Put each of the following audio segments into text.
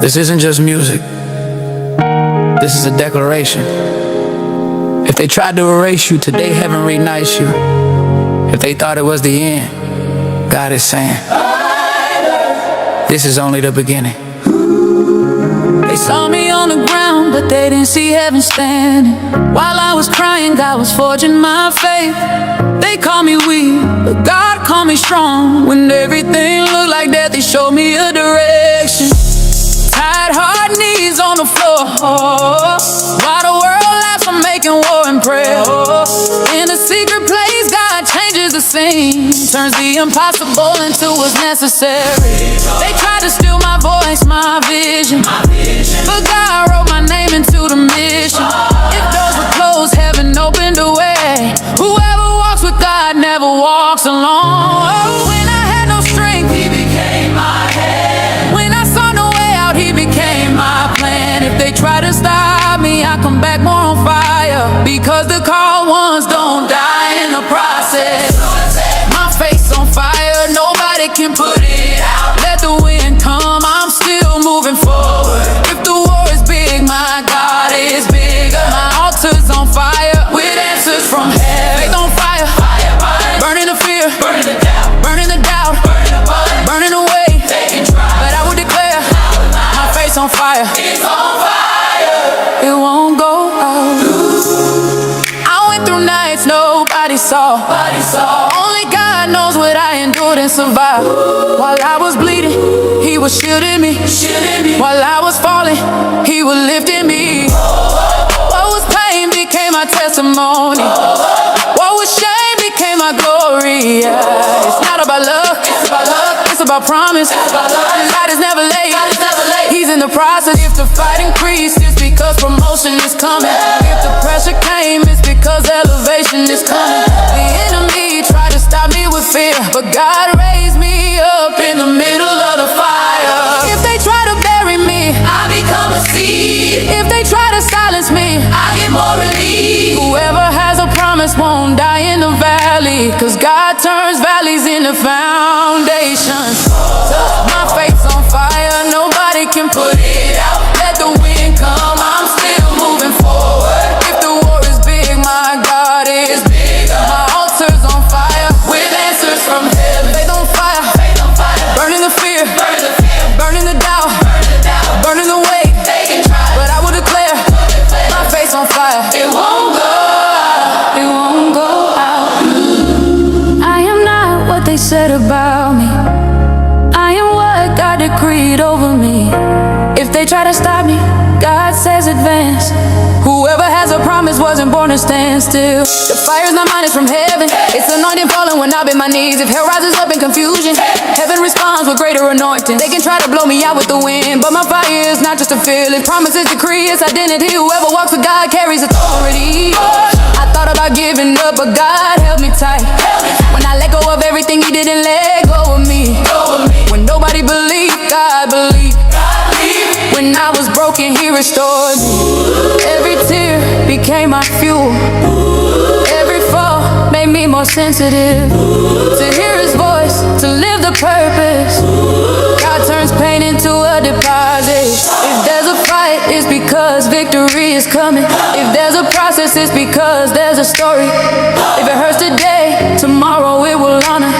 This isn't just music. This is a declaration. If they tried to erase you, today heaven reunites you. If they thought it was the end, God is saying, this is only the beginning. They saw me on the ground, but they didn't see heaven standing. While I was crying, God was forging my faith. They call me weak, but God called me strong. When everything looked like death, He showed me a direction. Tired heart, knees on the floor. While the world laughs, I'm making war and prayer. In a secret place, God changes the scene, turns the impossible into what's necessary. They tried to steal my voice, my vision, but God wrote my name into the mission. If doors were closed, heaven opened the way. Whoever walks with God never walks alone. When I had no strength, He became my head. When I saw no way out, He became my plan. If they try to stop me, I come back more on fire, because the called ones don't die in the process. My face on fire, nobody can put it out. Let the wind come, I'm still moving forward. If the war is big, my God is bigger. My altar's on fire with answers from heaven. Faith on fire, burning the fear, burning the doubt, burning away. But I will declare, my face on fire, it's on fire, it won't go out. I went through nights nobody saw. Only God knows what I endured and survived. While I was bleeding, He was shielding me. While I was falling, He was lifting me. What was pain became my testimony. What was shame became my glory. Yeah. It's not about luck, it's about promise. God is never late, He's in the process. If the fight increased, it's because promotion is coming. If the pressure came, it's because elevation is coming. The enemy tried to stop me with fear, but God raised me up in the middle of the fire. If they try to bury me, I become a seed. If they try to silence me, I get more relief. Whoever has a promise won't die in the valley, 'cause God turns valleys into foundations. My faith's on fire, nobody can put it out. Let the wind come, I'm still moving forward. If the war is big, my God is bigger. My altar's on fire with answers from heaven. Faith on fire, burning the fear, burning the doubt, burning the weight. But I will declare, my faith's on fire, it won't go out. I am not what they said about me. I am what God decreed over me. If they try to stop me, God says advance. Whoever has a promise wasn't born to stand still. The fire's not mine, it's from heaven. It's anointing falling when I bend my knees. If hell rises up in confusion, heaven responds with greater anointing. They can try to blow me out with the wind, but my fire is not just a feeling. Promises decree its identity. Whoever walks with God carries authority. I thought about giving up, but God held me tight. When I let go of everything, He didn't let go of me. When nobody believed, God believed. When I was broken, He restored me. Every tear became my fuel. Every fall made me more sensitive to hear His voice, to live the purpose. God turns pain into a deposit. If there's a fight, it's because victory is coming. If there's a process, it's because there's a story. If it hurts today, tomorrow it will honor.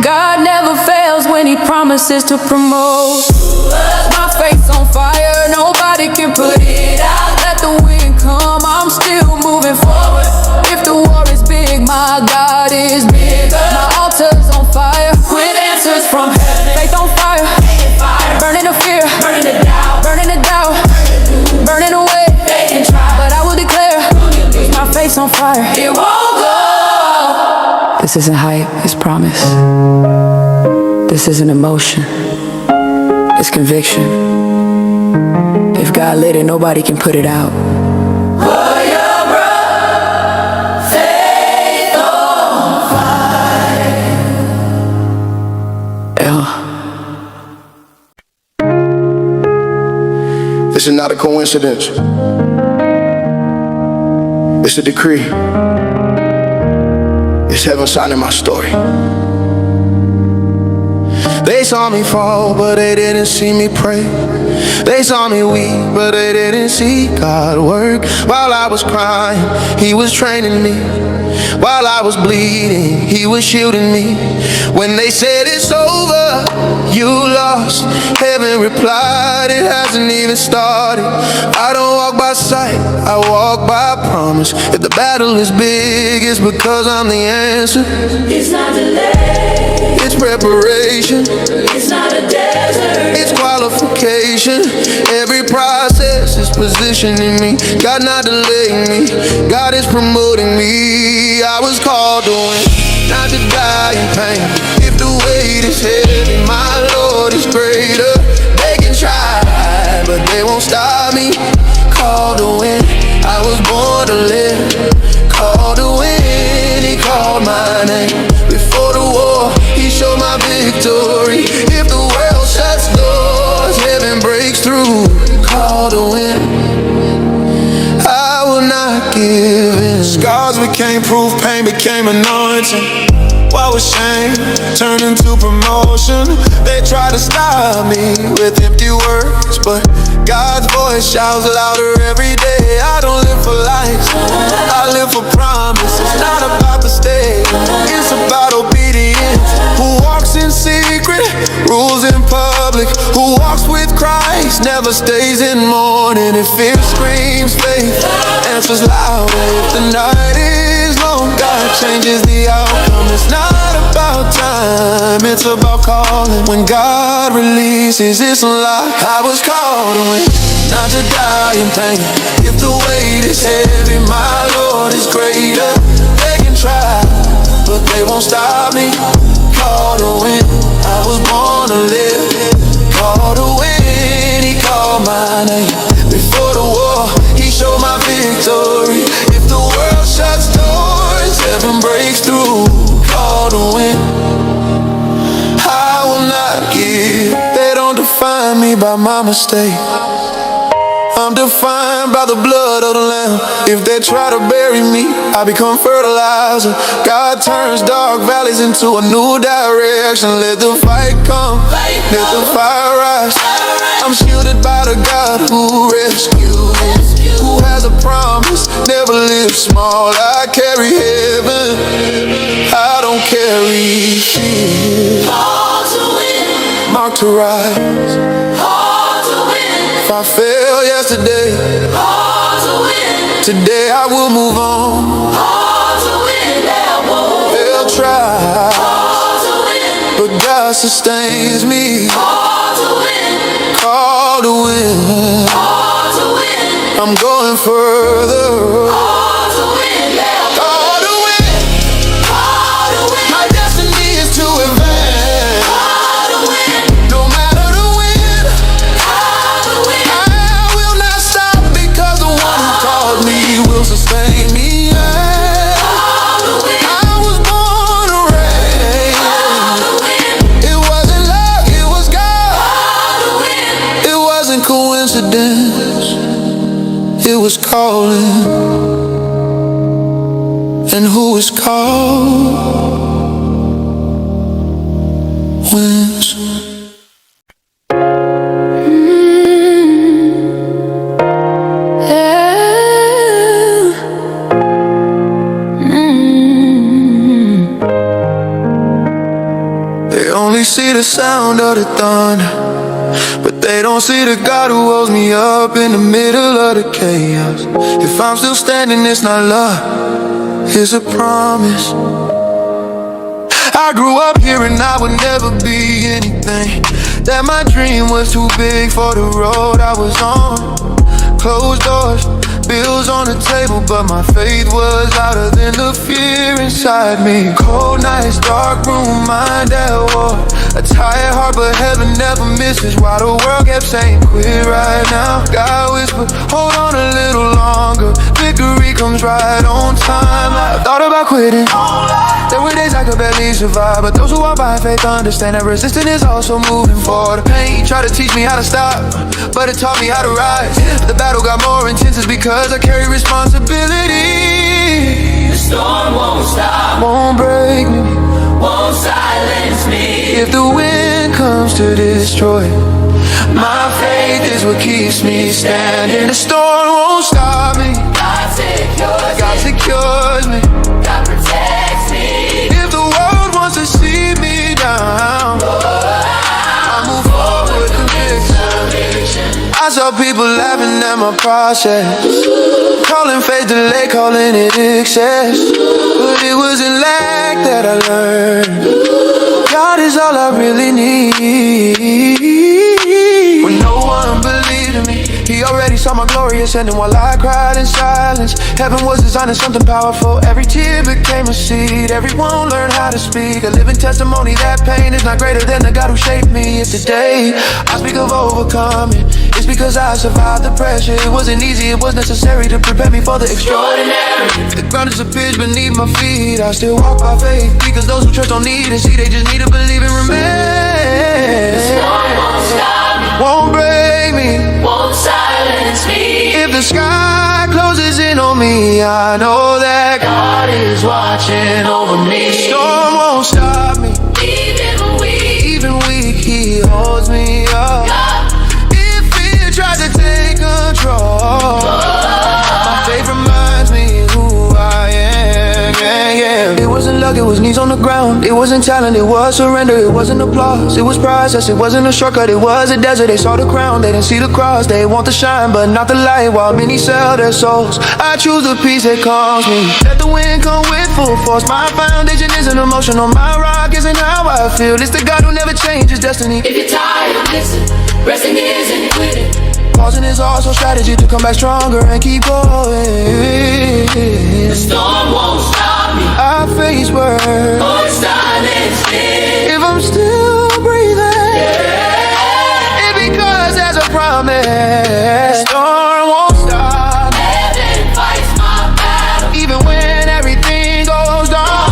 God never fails when He promises to promote. My faith's on fire, nobody can put it out. Let the wind come, I'm still moving forward. If the war is big, my God is bigger. My altar's on fire with answers from heaven. Faith on fire, burning the fear, burning the doubt, burning away. But I will declare, my faith's on fire, it won't go. This isn't hype, it's promise. This isn't emotion, it's conviction. If God lit it, nobody can put it out. Put your faith on fire. This is not a coincidence. It's a decree. It's heaven signing my story. They saw me fall, but they didn't see me pray. They saw me weak, but they didn't see God work. While I was crying, He was training me. While I was bleeding, He was shielding me. When they said it's over, you lost, heaven replied, it hasn't even started. I don't walk by sight, I walk by promise. If the battle is big, it's because I'm the answer. It's not delay, it's preparation. it's not a desert, It's qualification. Every process is positioning me. God not delaying me, God is promoting me. I was called to win, not to die in pain. If the weight is heavy, my Lord is greater. They can try, but they won't stop me. Called to win, I was born to live. Called to win, He called my name. Before the war, He showed my victory. If the world shuts doors, heaven breaks through. Called to win, I will not give in. Scars became proof, pain became anointing. What was shame turned into promotion. They tried to stop me with empty words, but God's voice shouts louder every day. I don't live for likes, I live for promise. It's not about the stage, it's about obedience. Who walks in secret, rules in public. Who walks with Christ, never stays in mourning. If fear screams faith, answers louder. If the night is long, God changes the outcome. It's not about time, it's about calling. When God releases, it's unlocked. I was called to win, not to die in pain. If the weight is heavy, my Lord is greater. They can try, but they won't stop me. Called to win, I was born to live. Called to win, He called my name. Before the war, He showed my victory. If the world shuts doors, heaven breaks through. Called to win, I will not give. They don't define me by my mistake, I'm defined by the blood of the Lamb. If they try to bury me, I become fertilizer. God turns dark valleys into a new direction. Let the fight come, let the fire rise. I'm shielded by the God who rescued me, who has a promise, never live small. I carry heaven, I don't carry fear. call to win, Marked to rise. call to win, If I fail yesterday, call to win, today I will move on. call to win, that won't They'll try, call to win, but God sustains me. call to win, Call to win, call to win, I'm going further. call to win, that Call to win, call to win, my destiny is to advance. call to win, No matter the wind, call to win, I will not stop, because the one who called me will sustain me. call to win, I was born to reign. call to win, It wasn't luck, it was God. call to win, It wasn't coincidence, it was calling. And who is called wins. They only see the sound of the thunder, but they don't see the God who holds me up in the middle of the chaos. If I'm still standing, it's not luck, it's a promise. I grew up hearing I would never be anything, that my dream was too big for the road I was on. Closed doors, bills on the table, but my faith was louder than the fear inside me. Cold nights, dark room, mind at war. A tired heart, but heaven never misses. While the world kept saying quit right now, God whispered, hold on a little longer. Victory comes right on time. I thought about quitting, there were days I could barely survive, but those who walk by faith understand that resistance is also moving forward. The pain tried to teach me how to stop, but it taught me how to rise. The battle got more intense, it's because I carry responsibility. the storm won't stop, Won't break me won't silence me, if the wind comes to destroy. My faith is what keeps me standing. The storm won't stop me. God secures me. God protects me. If the world wants to see me down, I move forward with conviction. I saw people laughing at my process, calling faith delay, calling it excess. But it was in lack that I learned God is all I really need. When no one believed in me, He already saw my glory ascending while I cried in silence. Heaven was designing something powerful. Every tear became a seed. Everyone learned how to speak. A living testimony that pain is not greater than the God who shaped me. If today I speak of overcoming, it's because I survived the pressure. It wasn't easy, it was necessary to prepare me for the extraordinary. The ground is a pitch beneath my feet. I still walk by faith, because those who trust don't need to see. They just need to believe and remain. The storm won't stop me, Won't break me, won't silence me. if the sky closes in on me, I know that God is watching over me. the storm won't stop me. Even weak, He holds me up. If fear tries to take control, my faith reminds me who I am. Yeah. It wasn't luck, it was knees on the ground. It wasn't talent, it was surrender. It wasn't applause, it was process. It wasn't a shortcut, it was a desert. They saw the crown, they didn't see the cross. They want the shine, but not the light, while many sell their souls. I choose the peace that calms me. Let the wind come with full force. My foundation isn't emotional, my rock isn't how I feel. It's the God who never changes destiny. If you're tired of listening, resting isn't quitting. Pausing is also strategy to come back stronger and keep going. The storm won't stop me, I face worse or silence me. if I'm still breathing. It's because there's a promise. Storm won't stop me, Heaven fights my battle. even when everything goes down.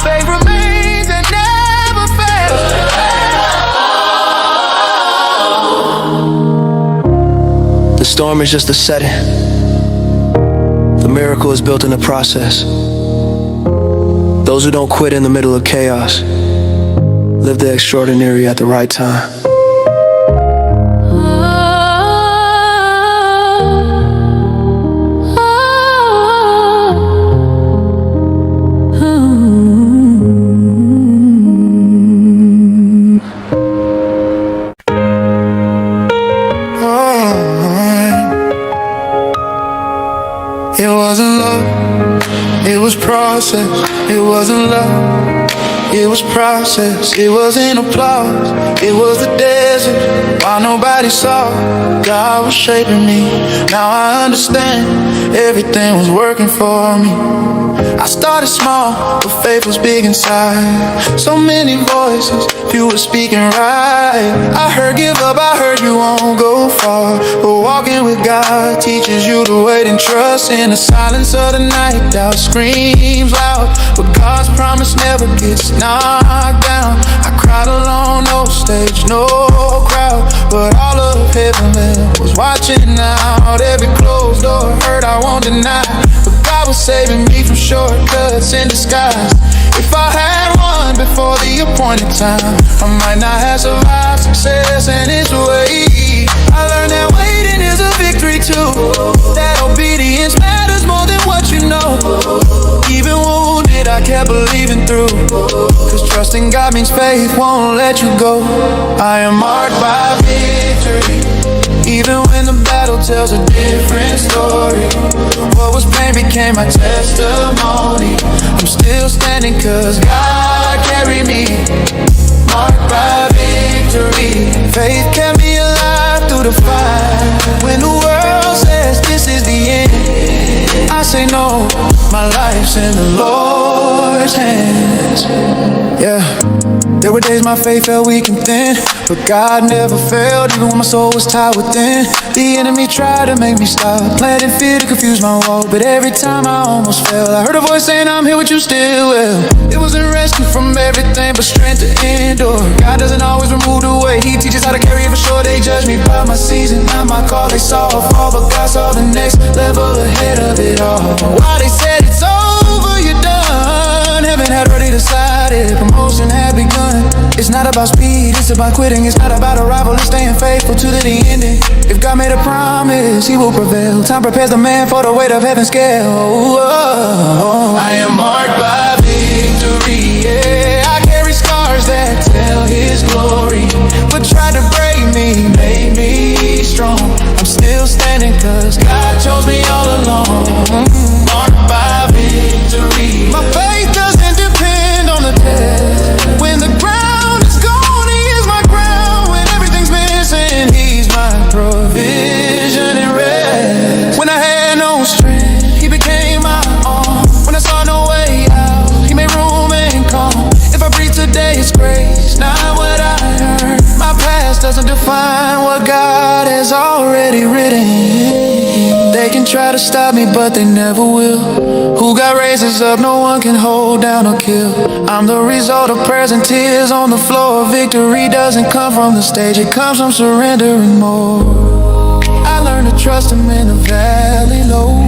Faith remains and never fails. The storm is just a setting. The miracle is built in the process. Those who don't quit in the middle of chaos live the extraordinary at the right time. It wasn't love, it was process. It wasn't love, it was process. It wasn't applause, it was the desert. While nobody saw, God was shaping me. Now I understand, everything was working for me. I started small, but faith was big inside. So many voices, few were speaking right. I heard give up, I heard you won't go far. But walking with God teaches you to wait and trust. In the silence of the night, doubt screams loud, but God's promise never gets knocked down. I cried alone, no stage, no crowd, but all of heaven was watching out. Every closed door hurt, I won't deny, but God was saving me from shortcuts in disguise. If I had one before the appointed time, I might not have survived success and its way. I learned that waiting is a victory too, that obedience matters more than what you know. Even wounded, I kept believing through, cause trusting God means faith won't let you go. I am marked by victory, even when the battle tells a different story. What was pain became my testimony. I'm still standing cause God carried me. Marked by victory, faith kept me alive through the fight. When the world says this is the end, I say no, my life's in the Lord's hands. Yeah. There were days my faith felt weak and thin, but God never failed, even when my soul was tied within. The enemy tried to make me stop, planting fear to confuse my walk, but every time I almost fell, I heard a voice saying I'm here with you still. Well, it wasn't rescue from everything, but strength to endure. God doesn't always remove the weight, He teaches how to carry it for sure. They judge me by my season, not my call. They saw a fall, but God saw the next level ahead of it all. While they said it's over, you're done, heaven had already decided, promotion had begun. It's not about speed, it's about quitting. It's not about arrival, it's staying faithful to the ending. If God made a promise, He will prevail. Time prepares the man for the weight of heaven's scale. I am marked by victory, yeah. I carry scars that tell His glory. What tried to break me made me strong. I'm still standing cause God chose me all along. Marked by victory. My faith doesn't depend on the test. When the ground is gone, He is my ground. When everything's missing, He's my provision and rest. When I had no strength, He became my all. When I saw no way out, He made room and calm. If I breathe today, it's grace, not what I earned. My past doesn't define what God has already written. They can try to stop me, but they never will. Who got raises up, no one can hold down or kill. I'm the result of prayers and tears on the floor. Victory doesn't come from the stage, it comes from surrendering more. I learned to trust Him in the valley low.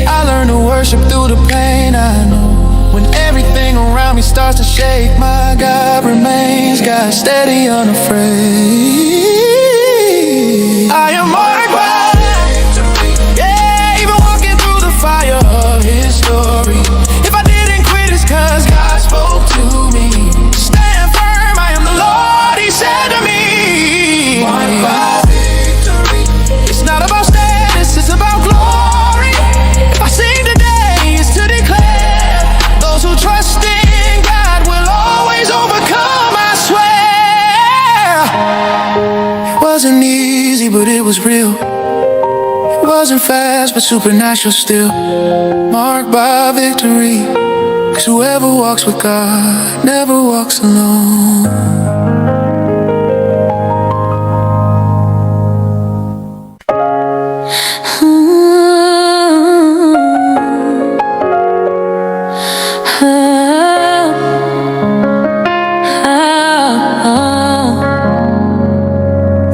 I learned to worship through the pain I know. When everything around me starts to shake, my God remains, God steady, unafraid. I am marked by victory, yeah, even walking through the fire of His story. If I didn't quit, it's cause God spoke to me. Stand firm, I am the Lord, He said to me. Marked by victory. It's not about status, it's about glory. If I sing today, it's to declare those who trust in God will always overcome, I swear. It wasn't easy, but it was real. It wasn't fast, but supernatural still. Marked by victory, cause whoever walks with God never walks alone.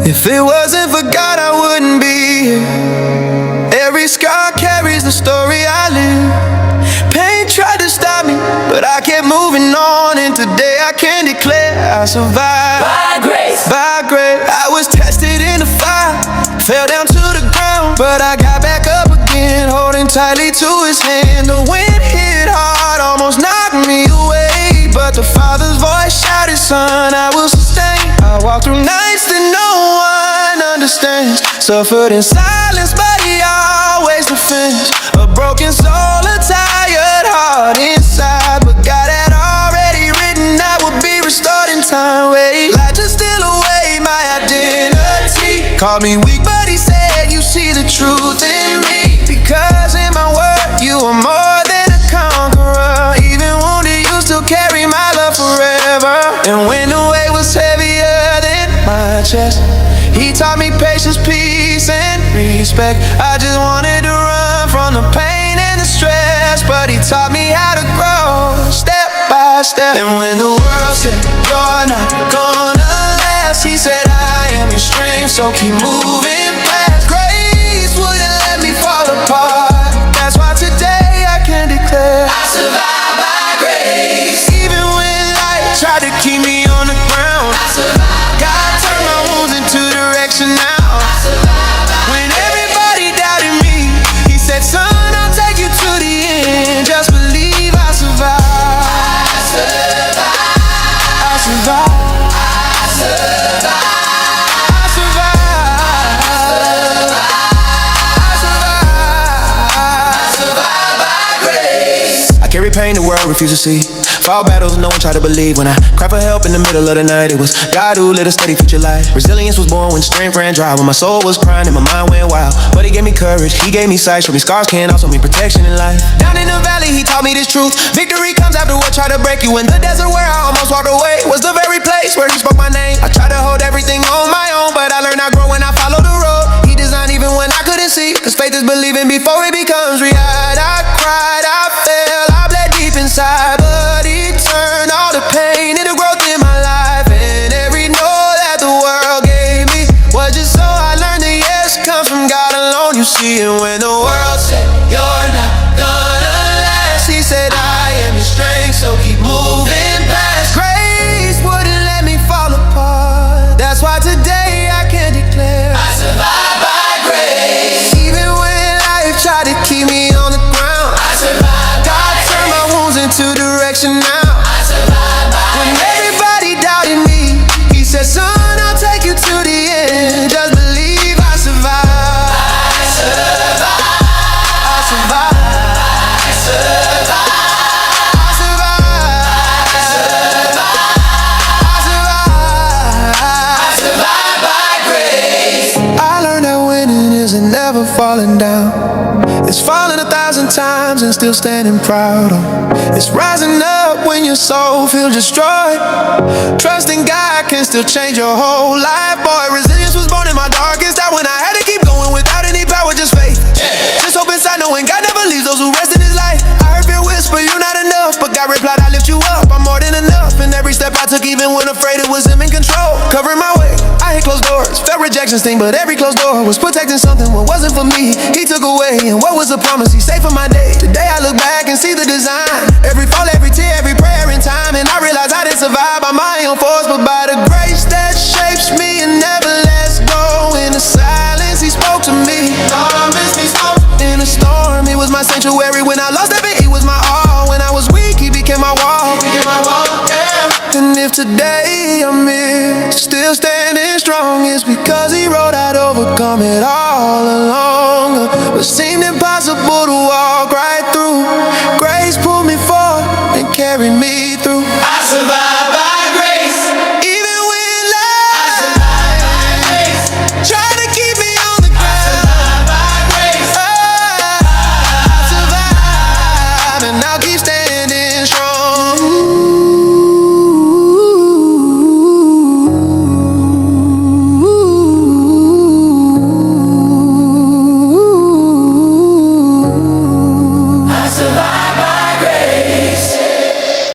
If it wasn't for God, I wouldn't be here. Every scar carries the story I live. Pain tried to stop me, but I kept moving on. And today I can declare I survived. By grace. By grace. I was tested in the fire, fell down to the ground, but I got back up again, holding tightly to His hand. The wind hit hard, almost knocked me away, but the Father's voice shouted, son, I will sustain. I walked through nights that no one understands, suffered in silence, but He always defends. A broken soul, a tired heart inside, but God had already written I would be restored in time. Wait, light just steal away my identity. Called me weak, but He said you see the truth in me. Because in my word you are more than a conqueror. Even wounded, you still carry my love forever. And when the weight was heavier than my chest, He taught me patience, peace, and respect. I just wanted to run from the pain and the stress, but He taught me how to grow step by step. And when the world said you're not gonna last, He said I am your strength, so keep moving fast. Grace wouldn't let me fall apart. That's why today I can declare I survived by grace. Even when life tried to keep me on the ground, I survived. God turned my wounds into direction now. I survived. When everybody doubted me, He said, son, I'll take you to the end. Just believe I survived. I survived. I survived. I survived. I survived. I survived. I survived by grace. I carry pain the world refuses to see. Fall battles no one tried to believe. When I cried for help in the middle of the night, it was God who lit a steady future light. Resilience was born when strength ran dry, when my soul was crying and my mind went wild. But He gave me courage, He gave me sight, showed me scars can also mean protection in life. Down in the valley He taught me this truth. Victory comes after what tried to break you. In the desert where I almost walked away was the very place where He spoke my name. I tried to hold everything on my own, but I learned I grow when I follow the road He designed, even when I couldn't see. Cause faith is believing before it becomes reality. I cried, I fell, I bled deep inside, but He turned all the pain into growth in my life. And every no that the world gave me was just so I learned that yes comes from God alone. You see, and when the world said you're not gonna last, He said I am your strength, so keep moving past. Grace wouldn't let me falling down. It's falling 1,000 times and still standing proud. It's rising up when your soul feels destroyed. Trusting God can still change your whole life, boy. Resilience was born in my darkest hour when I had to keep going without any power, just faith. Just hope inside knowing God never leaves those who rest in His light. I heard fear whisper, you're not enough, but God replied, I lift you up. I'm more than enough. And every step I took, even when afraid, it was Him in control. Covering my way, I hit closed doors, felt rejection sting, but every closed door was protecting something. What wasn't for me, He took away. And what was the promise? He saved for my day. Today I look back and see the design. Every fall, every tear, every prayer in time. And I realize I didn't survive by my own force, but by the grace that shapes me and never lets go. In the silence, He spoke to me. In a storm, He was my sanctuary. When I lost everything, He was my all. When I was weak, He became my wall. And if today I'm here, still standing strong, it's because He wrote I'd overcome it all.